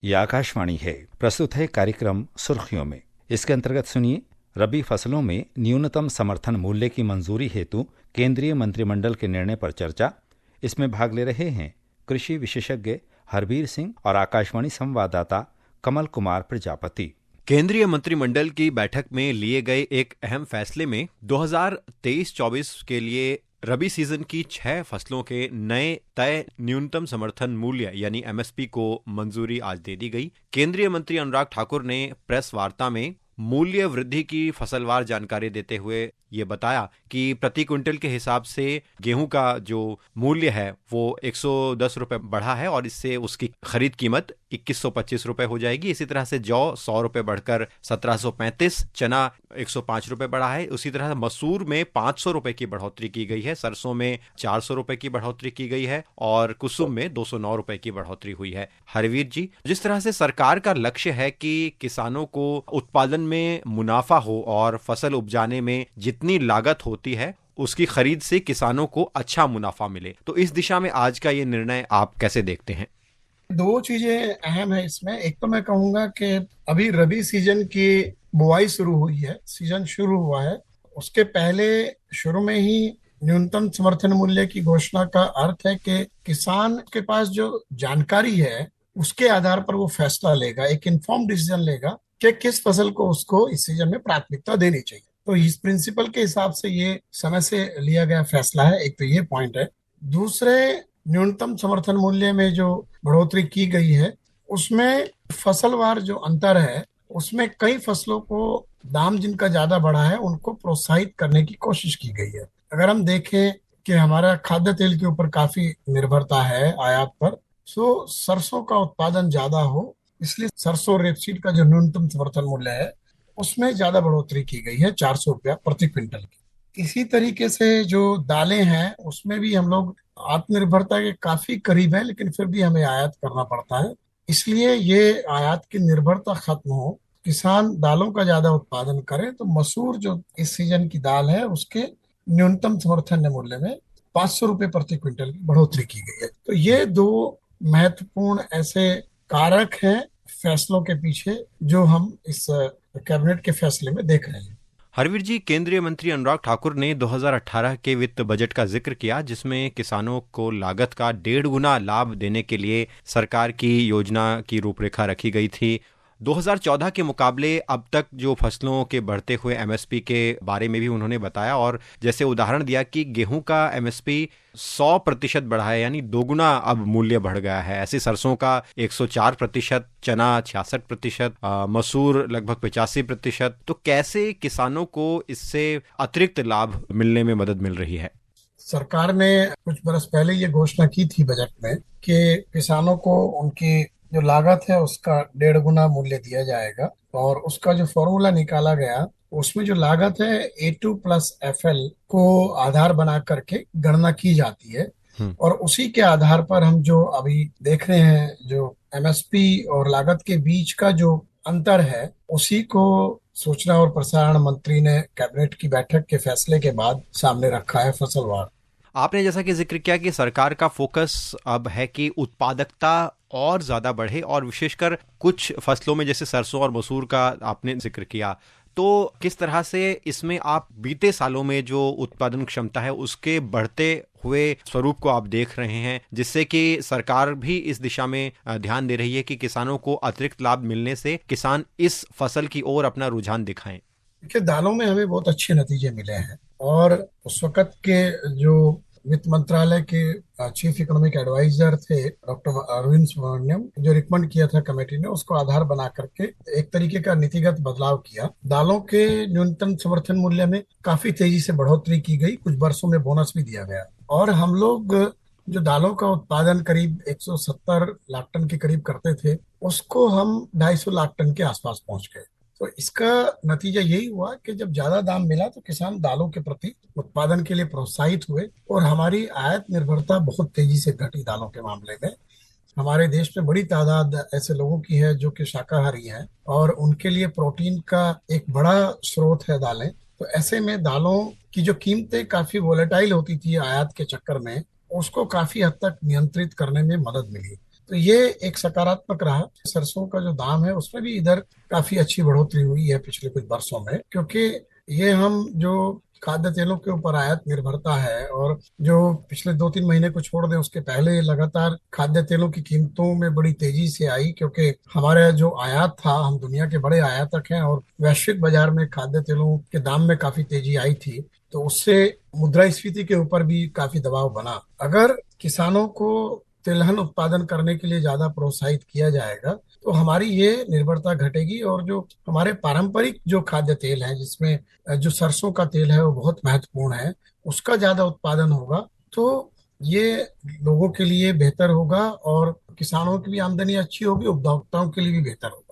ये आकाशवाणी है। प्रस्तुत है कार्यक्रम सुर्खियों में। इसके अंतर्गत सुनिए, रबी फसलों में न्यूनतम समर्थन मूल्य की मंजूरी हेतु केंद्रीय मंत्रिमंडल के निर्णय पर चर्चा। इसमें भाग ले रहे हैं कृषि विशेषज्ञ हरबीर सिंह और आकाशवाणी संवाददाता कमल कुमार प्रजापति। केंद्रीय मंत्रिमंडल की बैठक में लिए गए एक अहम फैसले में 2023-24 के लिए रबी सीजन की 6 फसलों के नए तय न्यूनतम समर्थन मूल्य यानी एमएसपी को मंजूरी आज दे दी गई। केंद्रीय मंत्री अनुराग ठाकुर ने प्रेस वार्ता में मूल्य वृद्धि की फसलवार जानकारी देते हुए ये बताया कि प्रति क्विंटल के हिसाब से गेहूं का जो मूल्य है वो 110 रुपए बढ़ा है और इससे उसकी खरीद कीमत 2125 रुपए हो जाएगी। इसी तरह से जौ 100 रुपए बढ़कर 1735, चना 105 रुपए बढ़ा है। उसी तरह मसूर में 500 रुपए की बढ़ोतरी की गई है, सरसों में 400 रुपए की बढ़ोतरी की गई है और कुसुम में 209 रुपए की बढ़ोतरी हुई है। हरवीर जी, जिस तरह से सरकार का लक्ष्य है कि किसानों को उत्पादन में मुनाफा हो और फसल उपजाने में जितनी लागत होती है उसकी खरीद से किसानों को अच्छा मुनाफा मिले, तो इस दिशा में आज का ये निर्णय आप कैसे देखते हैं? दो चीजें अहम है इसमें। एक तो मैं कहूंगा कि अभी रबी सीजन की बुआई शुरू हुई है, सीजन शुरू हुआ है। उसके पहले शुरू में ही न्यूनतम समर्थन मूल्य की घोषणा का अर्थ है कि किसान के पास जो जानकारी है उसके आधार पर वो फैसला लेगा, एक इन्फॉर्म डिसीजन लेगा कि किस फसल को उसको इस सीजन में प्राथमिकता देनी चाहिए। तो इस प्रिंसिपल के हिसाब से ये समय से लिया गया फैसला है। एक तो ये पॉइंट है। दूसरे, न्यूनतम समर्थन मूल्य में जो बढ़ोतरी की गई है उसमें फसलवार जो अंतर है उसमें कई फसलों को दाम जिनका ज्यादा बढ़ा है उनको प्रोत्साहित करने की कोशिश की गई है। अगर हम देखें कि हमारा खाद्य तेल के ऊपर काफी निर्भरता है आयात पर, तो सरसों का उत्पादन ज्यादा हो इसलिए सरसों रेपसीड का जो न्यूनतम समर्थन मूल्य है उसमें ज्यादा बढ़ोतरी की गई है, 400 रुपया प्रति क्विंटल की। इसी तरीके से जो दालें हैं उसमें भी हम लोग आत्मनिर्भरता के काफी करीब है, लेकिन फिर भी हमें आयात करना पड़ता है। इसलिए ये आयात की निर्भरता खत्म हो, किसान दालों का ज्यादा उत्पादन करें। तो मसूर जो इस सीजन की दाल है उसके न्यूनतम समर्थन मूल्य में 500 रुपये प्रति क्विंटल की बढ़ोतरी की गई है। तो ये दो महत्वपूर्ण ऐसे कारक हैं फैसलों के पीछे जो हम इस कैबिनेट के फैसले में देख रहे हैं। हरवीर जी, केंद्रीय मंत्री अनुराग ठाकुर ने 2018 के वित्त बजट का जिक्र किया जिसमें किसानों को लागत का 1.5 गुना लाभ देने के लिए सरकार की योजना की रूपरेखा रखी गई थी। 2014 के मुकाबले अब तक जो फसलों के बढ़ते हुए एमएसपी के बारे में भी उन्होंने बताया और जैसे उदाहरण दिया कि गेहूं का एमएसपी 100% बढ़ा है, यानी दोगुना अब मूल्य बढ़ गया है। ऐसे सरसों का 104%, चना 66%, मसूर लगभग 85%। तो कैसे किसानों को इससे अतिरिक्त लाभ मिलने में मदद मिल रही है? सरकार ने कुछ बरस पहले ये घोषणा की थी बजट में कि किसानों को उनकी जो लागत है उसका 1.5 गुना मूल्य दिया जाएगा और उसका जो फॉर्मूला निकाला गया उसमें जो लागत है A2+FL को आधार बना करके गणना की जाती है और उसी के आधार पर हम जो अभी देख रहे हैं जो एमएसपी और लागत के बीच का जो अंतर है उसी को सूचना और प्रसारण मंत्री ने कैबिनेट की बैठक के फैसले के बाद सामने रखा है फसलवार। आपने जैसा कि जिक्र किया कि सरकार का फोकस अब है कि उत्पादकता और ज्यादा बढ़े और विशेषकर कुछ फसलों में जैसे सरसों और मसूर का आपने जिक्र किया, तो किस तरह से इसमें आप बीते सालों में जो उत्पादन क्षमता है उसके बढ़ते हुए स्वरूप को आप देख रहे हैं जिससे कि सरकार भी इस दिशा में ध्यान दे रही है कि किसानों को अतिरिक्त लाभ मिलने से किसान इस फसल की ओर अपना रुझान दिखाएं? देखिए, दालों में हमें बहुत अच्छे नतीजे मिले हैं और उस वक्त के जो वित्त मंत्रालय के चीफ इकोनॉमिक एडवाइजर थे डॉक्टर अरविंद सुब्रमण्यम, जो रिकमेंड किया था कमेटी ने, उसको आधार बना करके एक तरीके का नीतिगत बदलाव किया। दालों के न्यूनतम समर्थन मूल्य में काफी तेजी से बढ़ोतरी की गई, कुछ वर्षों में बोनस भी दिया गया और हम लोग जो दालों का उत्पादन करीब 170 लाख टन के करीब करते थे उसको हम 250 लाख टन के आसपास पहुंच गए। तो इसका नतीजा यही हुआ कि जब ज्यादा दाम मिला तो किसान दालों के प्रति उत्पादन के लिए प्रोत्साहित हुए और हमारी आयात निर्भरता बहुत तेजी से घटी। दालों के मामले में हमारे देश में बड़ी तादाद ऐसे लोगों की है जो कि शाकाहारी हैं और उनके लिए प्रोटीन का एक बड़ा स्रोत है दालें। तो ऐसे में दालों की जो कीमतें काफी वोलेटाइल होती थी आयात के चक्कर में, उसको काफी हद तक नियंत्रित करने में मदद मिली। तो ये एक सकारात्मक रहा। सरसों का जो दाम है उसमें भी इधर काफी अच्छी बढ़ोतरी हुई है पिछले कुछ वर्षों में, क्योंकि ये हम जो खाद्य तेलों के ऊपर आयात निर्भरता है, और जो पिछले 2-3 महीने को छोड़ दें उसके पहले लगातार खाद्य तेलों की कीमतों में बड़ी तेजी से आई, क्योंकि हमारा जो आयात था, हम दुनिया के बड़े आयातक हैं और वैश्विक बाजार में खाद्य तेलों के दाम में काफी तेजी आई थी। तो उससे मुद्रास्फीति के ऊपर भी काफी दबाव बना। अगर किसानों को तिलहन उत्पादन करने के लिए ज्यादा प्रोत्साहित किया जाएगा तो हमारी ये निर्भरता घटेगी, और जो हमारे पारंपरिक जो खाद्य तेल है, जिसमें जो सरसों का तेल है वो बहुत महत्वपूर्ण है, उसका ज्यादा उत्पादन होगा तो ये लोगों के लिए बेहतर होगा, और किसानों की भी आमदनी अच्छी होगी, उपभोक्ताओं के लिए भी बेहतर होगा।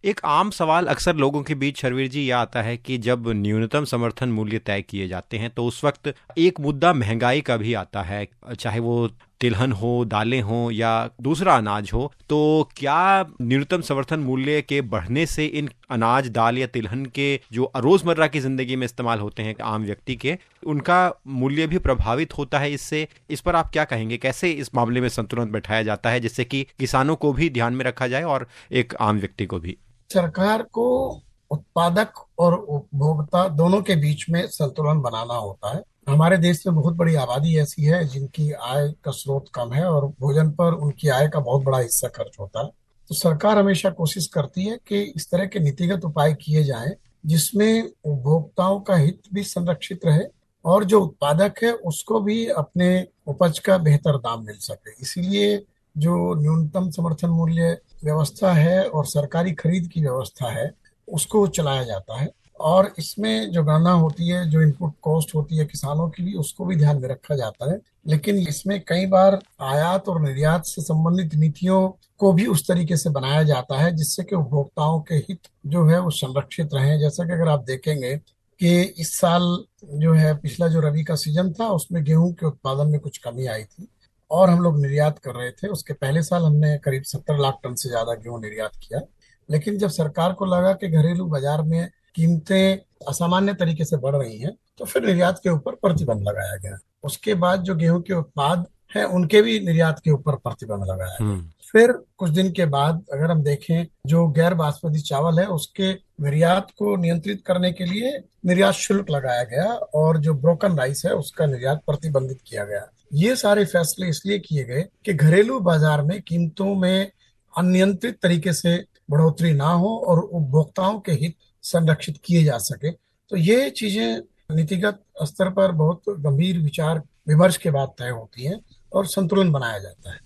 एक आम सवाल अक्सर लोगों के बीच शर्वीर जी यह आता है कि जब न्यूनतम समर्थन मूल्य तय किए जाते हैं तो उस वक्त एक मुद्दा महंगाई का भी आता है, चाहे वो तिलहन हो, दालें हो या दूसरा अनाज हो। तो क्या न्यूनतम समर्थन मूल्य के बढ़ने से इन अनाज, दाल या तिलहन के जो रोजमर्रा की जिंदगी में इस्तेमाल होते हैं आम व्यक्ति के, उनका मूल्य भी प्रभावित होता है इससे? इस पर आप क्या कहेंगे? कैसे इस मामले में संतुलन बैठाया जाता है जिससे कि किसानों को भी ध्यान में रखा जाए और एक आम व्यक्ति को भी? सरकार को उत्पादक और उपभोक्ता दोनों के बीच में संतुलन बनाना होता है। हमारे देश में बहुत बड़ी आबादी ऐसी है जिनकी आय का स्रोत कम है और भोजन पर उनकी आय का बहुत बड़ा हिस्सा खर्च होता है। तो सरकार हमेशा कोशिश करती है कि इस तरह के नीतिगत उपाय किए जाएं जिसमें उपभोक्ताओं का हित भी संरक्षित रहे और जो उत्पादक है उसको भी अपने उपज का बेहतर दाम मिल सके। इसीलिए जो न्यूनतम समर्थन मूल्य व्यवस्था है और सरकारी खरीद की व्यवस्था है उसको चलाया जाता है, और इसमें जो गणना होती है, जो इनपुट कॉस्ट होती है किसानों की भी, उसको भी ध्यान में रखा जाता है। लेकिन इसमें कई बार आयात और निर्यात से संबंधित नीतियों को भी उस तरीके से बनाया जाता है जिससे कि उपभोक्ताओं के हित जो है वो संरक्षित रहे। जैसा कि अगर आप देखेंगे कि इस साल जो है, पिछला जो रबी का सीजन था उसमें गेहूं के उत्पादन में कुछ कमी आई थी और हम लोग निर्यात कर रहे थे। उसके पहले साल हमने करीब 70 लाख टन से ज्यादा गेहूं निर्यात किया। लेकिन जब सरकार को लगा कि घरेलू बाजार में कीमतें असामान्य तरीके से बढ़ रही हैं तो फिर निर्यात के ऊपर प्रतिबंध लगाया गया। उसके बाद जो गेहूं के उत्पाद हैं उनके भी निर्यात के ऊपर प्रतिबंध लगाया गया। फिर कुछ दिन के बाद अगर हम देखें, जो गैर बासमती चावल है उसके निर्यात को नियंत्रित करने के लिए निर्यात शुल्क लगाया गया, और जो ब्रोकन राइस है उसका निर्यात प्रतिबंधित किया गया। ये सारे फैसले इसलिए किए गए कि घरेलू बाजार में कीमतों में अनियंत्रित तरीके से बढ़ोतरी ना हो और उपभोक्ताओं के हित संरक्षित किए जा सके। तो ये चीजें नीतिगत स्तर पर बहुत गंभीर विचार विमर्श के बाद तय होती हैं और संतुलन बनाया जाता है।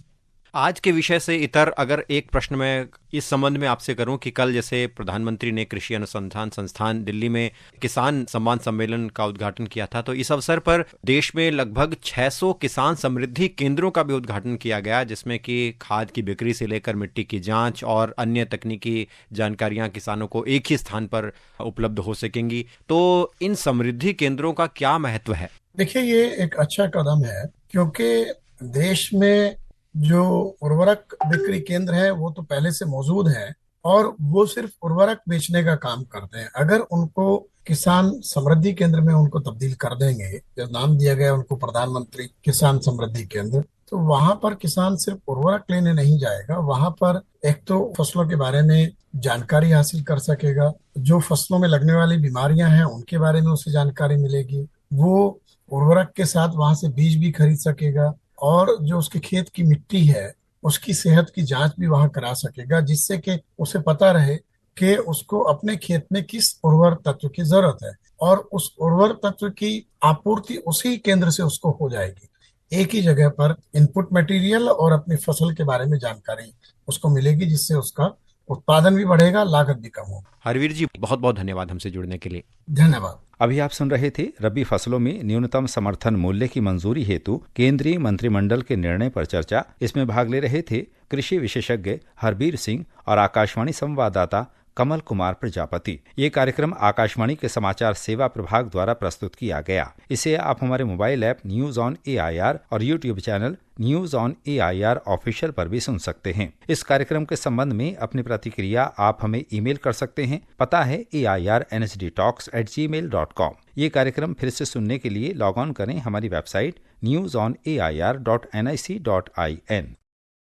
आज के विषय से इतर अगर एक प्रश्न मैं इस संबंध में आपसे करूं कि कल जैसे प्रधानमंत्री ने कृषि अनुसंधान संस्थान दिल्ली में किसान सम्मान सम्मेलन का उद्घाटन किया था, तो इस अवसर पर देश में लगभग 600 किसान समृद्धि केंद्रों का भी उद्घाटन किया गया, जिसमें कि खाद की बिक्री से लेकर मिट्टी की जांच और अन्य तकनीकी जानकारियां किसानों को एक ही स्थान पर उपलब्ध हो सकेंगी। तो इन समृद्धि केंद्रों का क्या महत्व है? देखिए, ये एक अच्छा कदम है क्योंकि देश में जो उर्वरक बिक्री केंद्र है वो तो पहले से मौजूद है और वो सिर्फ उर्वरक बेचने का काम करते हैं। अगर उनको किसान समृद्धि केंद्र में उनको तब्दील कर देंगे, जो नाम दिया गया उनको प्रधानमंत्री किसान समृद्धि केंद्र, तो वहां पर किसान सिर्फ उर्वरक लेने नहीं जाएगा, वहां पर एक तो फसलों के बारे में जानकारी हासिल कर सकेगा, जो फसलों में लगने वाली बीमारियां हैं उनके बारे में उसे जानकारी मिलेगी, वो उर्वरक के साथ वहां से बीज भी खरीद सकेगा, और जो उसके खेत की मिट्टी है उसकी सेहत की जांच भी वहां करा सकेगा, जिससे कि उसे पता रहे कि उसको अपने खेत में किस उर्वर तत्व की जरूरत है, और उस उर्वर तत्व की आपूर्ति उसी केंद्र से उसको हो जाएगी। एक ही जगह पर इनपुट मटेरियल और अपनी फसल के बारे में जानकारी उसको मिलेगी, जिससे उसका उत्पादन भी बढ़ेगा, लागत भी कम होगी। हरवीर जी, बहुत बहुत धन्यवाद हमसे जुड़ने के लिए। धन्यवाद। अभी आप सुन रहे थे रबी फसलों में न्यूनतम समर्थन मूल्य की मंजूरी हेतु केंद्रीय मंत्रिमंडल के निर्णय पर चर्चा। इसमें भाग ले रहे थे कृषि विशेषज्ञ हरबीर सिंह और आकाशवाणी संवाददाता कमल कुमार प्रजापति। ये कार्यक्रम आकाशवाणी के समाचार सेवा प्रभाग द्वारा प्रस्तुत किया गया। इसे आप हमारे mobile app news on AIR और YouTube channel news on AIR official पर भी सुन सकते हैं। इस कार्यक्रम के संबंध में अपनी प्रतिक्रिया आप हमें ईमेल कर सकते हैं। पता है airnhdtalks@gmail.com। ये कार्यक्रम फिर से सुनने के लिए लॉग ऑन करें हमारी वेबसाइट newsonair.nic.in।